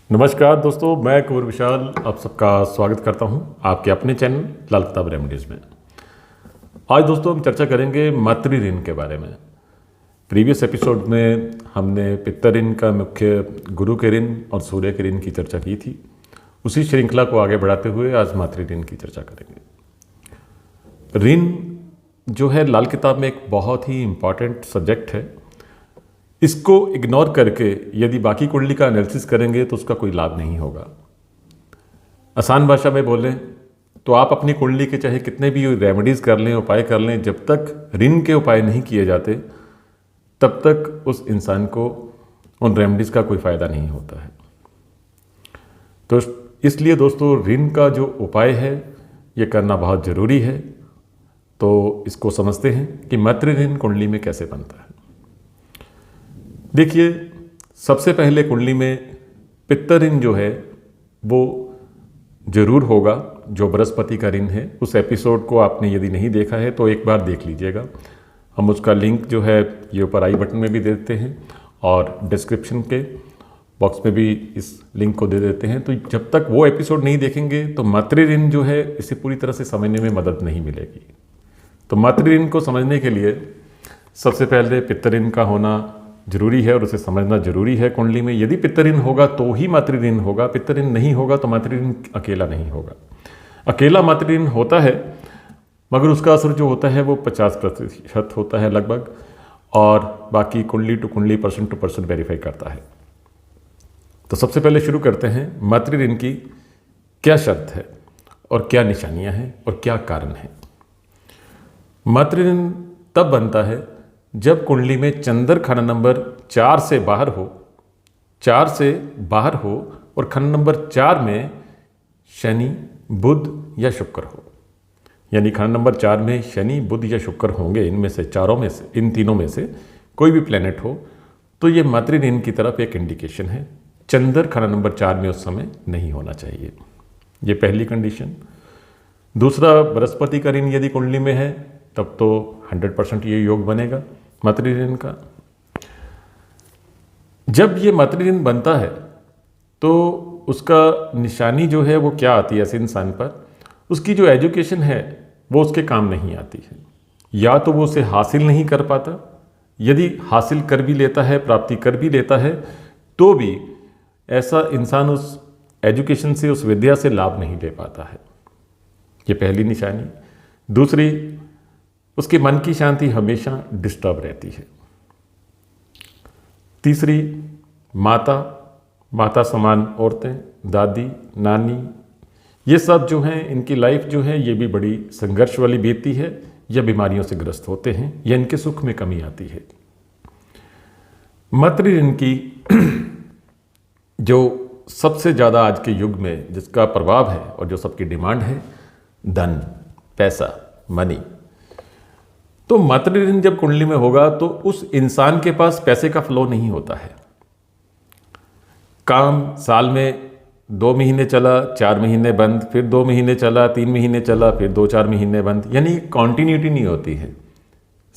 नमस्कार दोस्तों, मैं कुंवर विशाल आप सबका स्वागत करता हूं आपके अपने चैनल लाल किताब रेमेडीज़ में। आज दोस्तों हम चर्चा करेंगे मातृ ऋण के बारे में। प्रीवियस एपिसोड में हमने पित्तर ऋण का मुख्य गुरु के ऋण और सूर्य के ऋण की चर्चा की थी। उसी श्रृंखला को आगे बढ़ाते हुए आज मातृ ऋण की चर्चा करेंगे। ऋण जो है लाल किताब में एक बहुत ही इम्पॉर्टेंट सब्जेक्ट है। इसको इग्नोर करके यदि बाकी कुंडली का एनालिसिस करेंगे तो उसका कोई लाभ नहीं होगा। आसान भाषा में बोलें तो आप अपनी कुंडली के चाहे कितने भी रेमेडीज़ कर लें, उपाय कर लें, जब तक ऋण के उपाय नहीं किए जाते तब तक उस इंसान को उन रेमेडीज़ का कोई फ़ायदा नहीं होता है। तो इसलिए दोस्तों ऋण का जो उपाय है ये करना बहुत ज़रूरी है। तो इसको समझते हैं कि मातृ ऋण कुंडली में कैसे बनता है। देखिए, सबसे पहले कुंडली में पित्तर ऋण जो है वो जरूर होगा, जो बृहस्पति का ऋण है। उस एपिसोड को आपने यदि नहीं देखा है तो एक बार देख लीजिएगा। हम उसका लिंक जो है ये ऊपर आई बटन में भी दे देते हैं और डिस्क्रिप्शन के बॉक्स में भी इस लिंक को दे देते हैं। तो जब तक वो एपिसोड नहीं देखेंगे तो मातृ ऋण जो है इसे पूरी तरह से समझने में मदद नहीं मिलेगी। तो मातृ ऋण को समझने के लिए सबसे पहले पित्तर ऋण का होना जरूरी है और उसे समझना जरूरी है कुंडली में। यदि पित्तर ऋण होगा तो ही मातृ ऋण होगा, पित्तर ऋण नहीं होगा तो मातृ ऋण अकेला नहीं होगा। अकेला मातृ ऋण होता है मगर उसका असर जो होता है वो 50% होता है लगभग, और बाकी कुंडली टू कुंडली, पर्सन टू पर्सन वेरीफाई करता है। तो सबसे पहले शुरू करते हैं मातृ ऋण की क्या शर्त है और क्या निशानियां हैं और क्या कारण है। मातृ ऋण तब बनता है जब कुंडली में चंद्र खंड नंबर 4 से बाहर हो, 4 से बाहर हो और खंड नंबर 4 में शनि, बुध या शुक्र हो। यानी खंड नंबर 4 में शनि, बुध या शुक्र होंगे। इनमें से चारों में से, इन तीनों में से कोई भी प्लेनेट हो तो ये मातृ ऋण की तरफ एक इंडिकेशन है। चंद्र खंड नंबर 4 में उस समय नहीं होना चाहिए। ये पहली कंडीशन। दूसरा, बृहस्पति का ऋण यदि कुंडली में है तब तो 100% ये योग बनेगा मातृ ऋण का। जब ये मातृ ऋण बनता है तो उसका निशानी जो है वो क्या आती है ऐसे इंसान पर, उसकी जो एजुकेशन है वो उसके काम नहीं आती है। या तो वो उसे हासिल नहीं कर पाता, यदि हासिल कर भी लेता है, प्राप्ति कर भी लेता है, तो भी ऐसा इंसान उस एजुकेशन से, उस विद्या से लाभ नहीं ले पाता है। ये पहली निशानी। दूसरी, उसके मन की शांति हमेशा डिस्टर्ब रहती है। तीसरी, माता समान औरतें, दादी, नानी, ये सब जो हैं इनकी लाइफ जो है ये भी बड़ी संघर्ष वाली बीतती है, या बीमारियों से ग्रस्त होते हैं, या इनके सुख में कमी आती है। मातृ ऋण की जो सबसे ज़्यादा आज के युग में जिसका प्रभाव है और जो सबकी डिमांड है, धन, पैसा, मनी। तो मातृ ऋण जब कुंडली में होगा तो उस इंसान के पास पैसे का फ्लो नहीं होता है। काम साल में 2 महीने चला, 4 महीने बंद, फिर 2 महीने चला, 3 महीने चला, फिर 2-4 महीने बंद, यानी कॉन्टिन्यूटी नहीं होती है।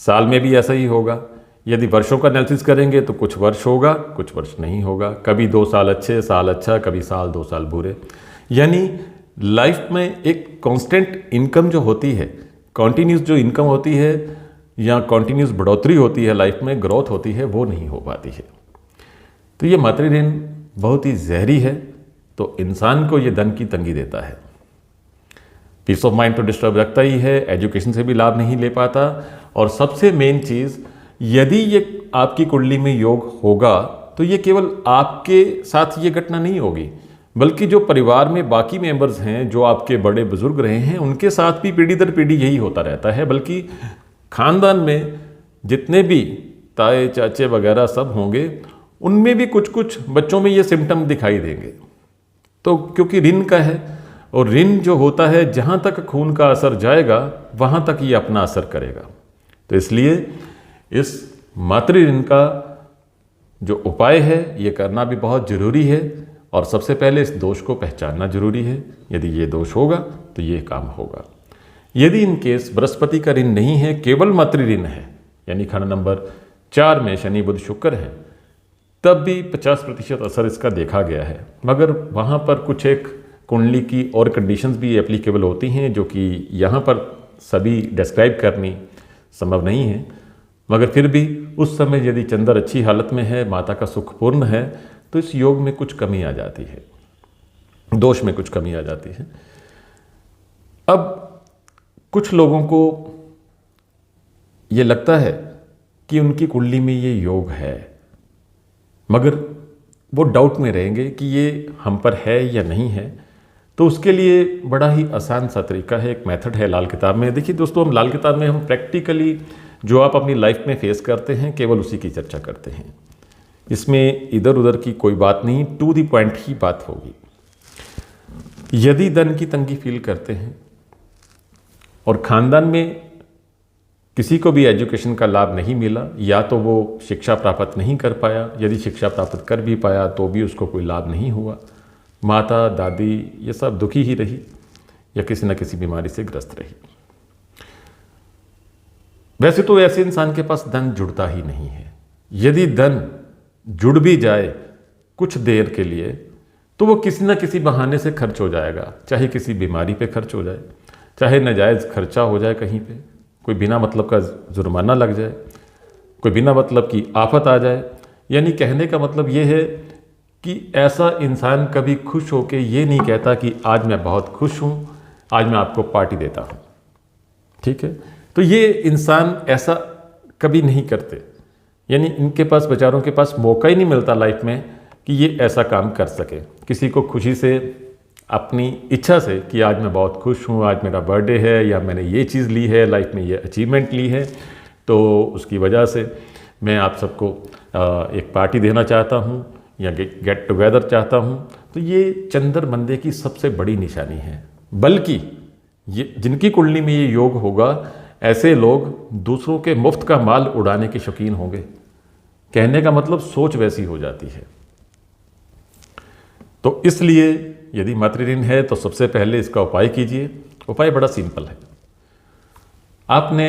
साल में भी ऐसा ही होगा। यदि वर्षों का एनालिसिस करेंगे तो कुछ वर्ष होगा, कुछ वर्ष नहीं होगा। कभी 2 साल अच्छे, साल अच्छा, कभी साल 2 साल बुरे। यानी लाइफ में एक कांस्टेंट इनकम जो होती है, कॉन्टिन्यूस जो इनकम होती है या कॉन्टिन्यूस बढ़ोतरी होती है, लाइफ में ग्रोथ होती है, वो नहीं हो पाती है। तो ये मातृ ऋण बहुत ही जहरी है। तो इंसान को ये धन की तंगी देता है, पीस ऑफ माइंड तो डिस्टर्ब रखता ही है, एजुकेशन से भी लाभ नहीं ले पाता। और सबसे मेन चीज़, यदि ये आपकी कुंडली में योग होगा तो ये केवल आपके साथ ये घटना नहीं होगी, बल्कि जो परिवार में बाकी मेंबर्स हैं, जो आपके बड़े बुजुर्ग रहे हैं, उनके साथ भी पीढ़ी दर पीढ़ी यही होता रहता है। बल्कि खानदान में जितने भी ताए, चाचे वगैरह सब होंगे, उनमें भी कुछ कुछ बच्चों में ये सिम्टम दिखाई देंगे। तो क्योंकि ऋण का है, और ऋण जो होता है जहाँ तक खून का असर जाएगा वहाँ तक ये अपना असर करेगा। तो इसलिए इस मातृ ऋण का जो उपाय है ये करना भी बहुत ज़रूरी है। और सबसे पहले इस दोष को पहचानना जरूरी है। यदि ये दोष होगा तो ये काम होगा। यदि इन केस बृहस्पति का ऋण नहीं है, केवल मातृ ऋण है, यानी खंड नंबर 4 में शनि, बुध, शुक्र है, तब भी 50% असर इसका देखा गया है। मगर वहाँ पर कुछ एक कुंडली की और कंडीशंस भी एप्लीकेबल होती हैं जो कि यहाँ पर सभी डिस्क्राइब करनी संभव नहीं है। मगर फिर भी उस समय यदि चंद्र अच्छी हालत में है, माता का सुख पूर्ण है, तो इस योग में कुछ कमी आ जाती है, दोष में कुछ कमी आ जाती है। अब कुछ लोगों को ये लगता है कि उनकी कुंडली में ये योग है, मगर वो डाउट में रहेंगे कि ये हम पर है या नहीं है। तो उसके लिए बड़ा ही आसान सा तरीका है, एक मेथड है लाल किताब में। देखिए दोस्तों, हम लाल किताब में हम प्रैक्टिकली जो आप अपनी लाइफ में फेस करते हैं केवल उसी की चर्चा करते हैं। इसमें इधर उधर की कोई बात नहीं, टू द पॉइंट ही बात होगी। यदि धन की तंगी फील करते हैं और खानदान में किसी को भी एजुकेशन का लाभ नहीं मिला, या तो वो शिक्षा प्राप्त नहीं कर पाया, यदि शिक्षा प्राप्त कर भी पाया तो भी उसको कोई लाभ नहीं हुआ, माता दादी ये सब दुखी ही रही या किसी न किसी बीमारी से ग्रस्त रही। वैसे तो ऐसे इंसान के पास धन जुड़ता ही नहीं है। यदि धन जुड़ भी जाए कुछ देर के लिए तो वो किसी न किसी बहाने से खर्च हो जाएगा, चाहे किसी बीमारी पे खर्च हो जाए, चाहे नाजायज़ खर्चा हो जाए, कहीं पे कोई बिना मतलब का जुर्माना लग जाए, कोई बिना मतलब की आफत आ जाए। यानी कहने का मतलब ये है कि ऐसा इंसान कभी खुश होकर ये नहीं कहता कि आज मैं बहुत खुश हूँ, आज मैं आपको पार्टी देता हूँ। ठीक है, तो ये इंसान ऐसा कभी नहीं करते। यानी इनके पास, बेचारों के पास मौका ही नहीं मिलता लाइफ में कि ये ऐसा काम कर सके, किसी को खुशी से, अपनी इच्छा से कि आज मैं बहुत खुश हूँ, आज मेरा बर्थडे है या मैंने ये चीज़ ली है, लाइफ में ये अचीवमेंट ली है, तो उसकी वजह से मैं आप सबको एक पार्टी देना चाहता हूँ या गेट टुगेदर चाहता हूँ। तो ये चंद्र मंदे की सबसे बड़ी निशानी है। बल्कि ये जिनकी कुंडली में ये योग होगा, ऐसे लोग दूसरों के मुफ्त का माल उड़ाने के शौकीन होंगे। कहने का मतलब सोच वैसी हो जाती है। तो इसलिए यदि मातृ ऋण है तो सबसे पहले इसका उपाय कीजिए। उपाय बड़ा सिंपल है। आपने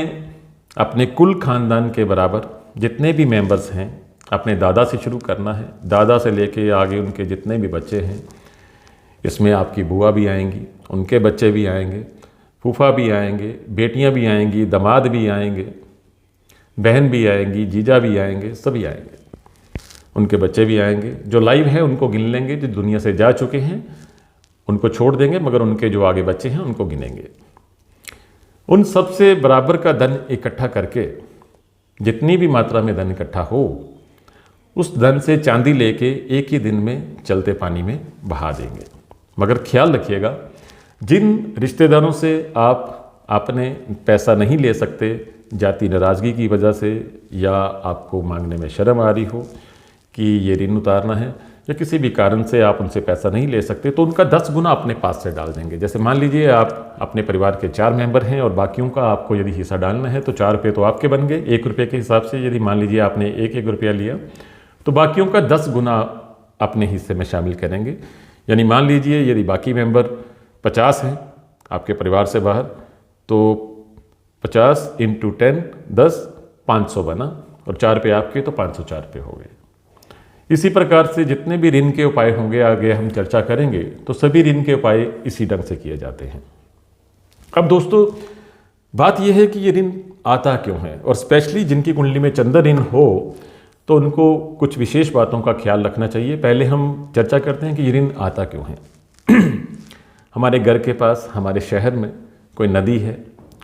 अपने कुल खानदान के बराबर जितने भी मेंबर्स हैं, अपने दादा से शुरू करना है। दादा से लेके आगे उनके जितने भी बच्चे हैं, इसमें आपकी बुआ भी आएंगी, उनके बच्चे भी आएंगे, फूफा भी आएंगे, बेटियां भी आएंगी, दामाद भी आएंगे, बहन भी आएंगी, जीजा भी आएंगे, सभी आएंगे, उनके बच्चे भी आएंगे। जो लाइव हैं उनको गिन लेंगे, जो दुनिया से जा चुके हैं उनको छोड़ देंगे, मगर उनके जो आगे बच्चे हैं उनको गिनेंगे। उन सबसे बराबर का धन इकट्ठा करके, जितनी भी मात्रा में धन इकट्ठा हो, उस धन से चांदी लेके एक ही दिन में चलते पानी में बहा देंगे। मगर ख्याल रखिएगा, जिन रिश्तेदारों से आप अपने पैसा नहीं ले सकते, जाति नाराज़गी की वजह से, या आपको मांगने में शर्म आ रही हो कि ये ऋण उतारना है, या किसी भी कारण से आप उनसे पैसा नहीं ले सकते, तो उनका 10 गुना अपने पास से डाल देंगे। जैसे मान लीजिए आप अपने परिवार के 4 मेंबर हैं और बाकियों का आपको यदि हिस्सा डालना है, तो 4 रुपये तो आपके बन गए। 1 रुपये के हिसाब से यदि मान लीजिए आपने 1 रुपया लिया, तो बाकियों का 10 गुना अपने हिस्से में शामिल करेंगे। यानी मान लीजिए यदि बाकी मेंबर 50 हैं आपके परिवार से बाहर, तो 50 × 10 10 500 बना, और 4 रुपये आपके, तो 504 रुपये हो गए। इसी प्रकार से जितने भी ऋण के उपाय होंगे, आगे हम चर्चा करेंगे, तो सभी ऋण के उपाय इसी ढंग से किए जाते हैं। अब दोस्तों, बात यह है कि ये ऋण आता क्यों है, और स्पेशली जिनकी कुंडली में चंद्र ऋण हो तो उनको कुछ विशेष बातों का ख्याल रखना चाहिए। पहले हम चर्चा करते हैं कि ये ऋण आता क्यों है। हमारे घर के पास, हमारे शहर में कोई नदी है,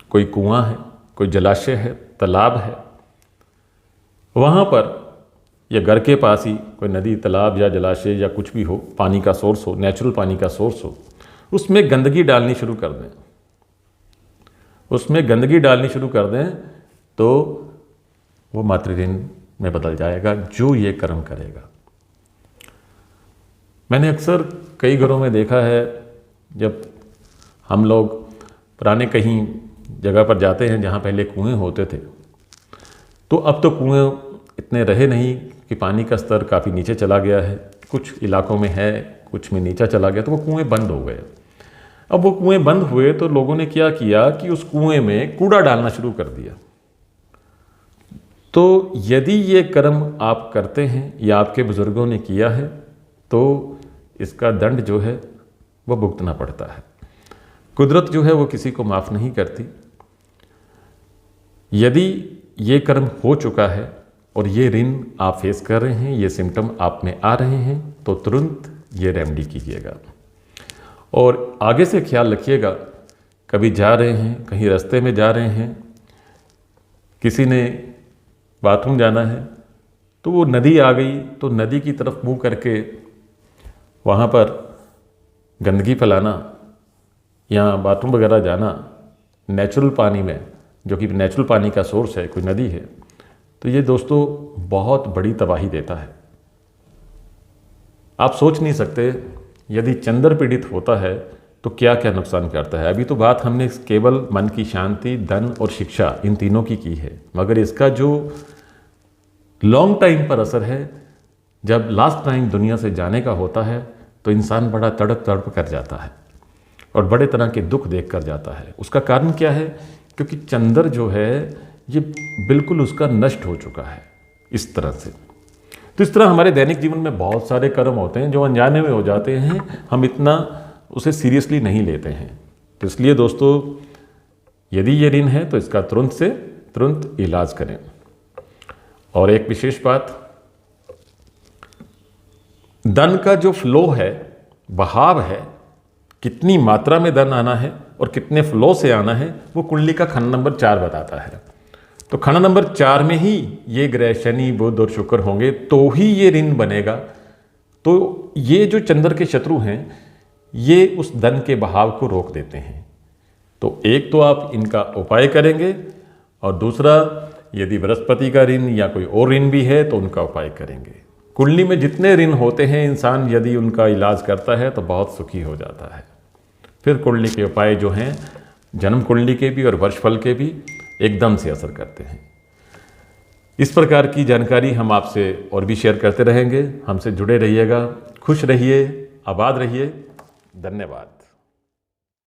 कोई कुआं है, कोई जलाशय है, तालाब है, वहाँ पर या घर के पास ही कोई नदी, तालाब या जलाशय या कुछ भी हो, पानी का सोर्स हो, नेचुरल पानी का सोर्स हो, उसमें गंदगी डालनी शुरू कर दें, उसमें गंदगी डालनी शुरू कर दें, तो वो मातृ ऋण में बदल जाएगा, जो ये कर्म करेगा। मैंने अक्सर कई घरों में देखा है, जब हम लोग पुराने कहीं जगह पर जाते हैं जहाँ पहले कुएं होते थे, तो अब तो कुएं इतने रहे नहीं कि पानी का स्तर काफ़ी नीचे चला गया है। कुछ इलाकों में है, कुछ में नीचा चला गया, तो वो कुएं बंद हो गए। अब वो कुएं बंद हुए तो लोगों ने क्या किया कि उस कुएं में कूड़ा डालना शुरू कर दिया। तो यदि ये कर्म आप करते हैं या आपके बुजुर्गों ने किया है तो इसका दंड जो है वो भुगतना पड़ता है। कुदरत जो है वो किसी को माफ़ नहीं करती। यदि ये कर्म हो चुका है और ये ऋण आप फेस कर रहे हैं, ये सिम्टम आप में आ रहे हैं, तो तुरंत ये रेमेडी कीजिएगा। और आगे से ख्याल रखिएगा, कभी जा रहे हैं, कहीं रास्ते में जा रहे हैं, किसी ने बाथरूम जाना है तो वो नदी आ गई, तो नदी की तरफ मुंह करके वहाँ पर गंदगी फैलाना या बाथरूम वगैरह जाना नेचुरल पानी में, जो कि नेचुरल पानी का सोर्स है, कोई नदी है, तो ये दोस्तों बहुत बड़ी तबाही देता है। आप सोच नहीं सकते यदि चंद्र पीड़ित होता है तो क्या क्या नुकसान करता है। अभी तो बात हमने केवल मन की शांति, धन और शिक्षा, इन तीनों की है, मगर इसका जो लॉन्ग टाइम पर असर है, जब लास्ट टाइम दुनिया से जाने का होता है तो इंसान बड़ा तड़प तड़प कर जाता है और बड़े तरह के दुख देख कर जाता है। उसका कारण क्या है? क्योंकि चंद्र जो है ये बिल्कुल उसका नष्ट हो चुका है इस तरह से। तो इस तरह हमारे दैनिक जीवन में बहुत सारे कर्म होते हैं जो अनजाने में हो जाते हैं, हम इतना उसे सीरियसली नहीं लेते हैं। तो इसलिए दोस्तों, यदि ये ऋण है तो इसका तुरंत से तुरंत इलाज करें। और एक विशेष बात, धन का जो फ्लो है, बहाव है, कितनी मात्रा में धन आना है और कितने फ्लो से आना है, वो कुंडली का खंड नंबर 4 बताता है। तो खंड नंबर 4 में ही ये ग्रह शनि, बुध और शुक्र होंगे तो ही ये ऋण बनेगा। तो ये जो चंद्र के शत्रु हैं, ये उस धन के बहाव को रोक देते हैं। तो एक तो आप इनका उपाय करेंगे, और दूसरा यदि बृहस्पति का ऋण या कोई और ऋण भी है तो उनका उपाय करेंगे। कुंडली में जितने ऋण होते हैं, इंसान यदि उनका इलाज करता है तो बहुत सुखी हो जाता है। फिर कुंडली के उपाय जो हैं, जन्म कुंडली के भी और वर्षफल के भी एकदम से असर करते हैं। इस प्रकार की जानकारी हम आपसे और भी शेयर करते रहेंगे। हमसे जुड़े रहिएगा, खुश रहिए, आबाद रहिए। धन्यवाद।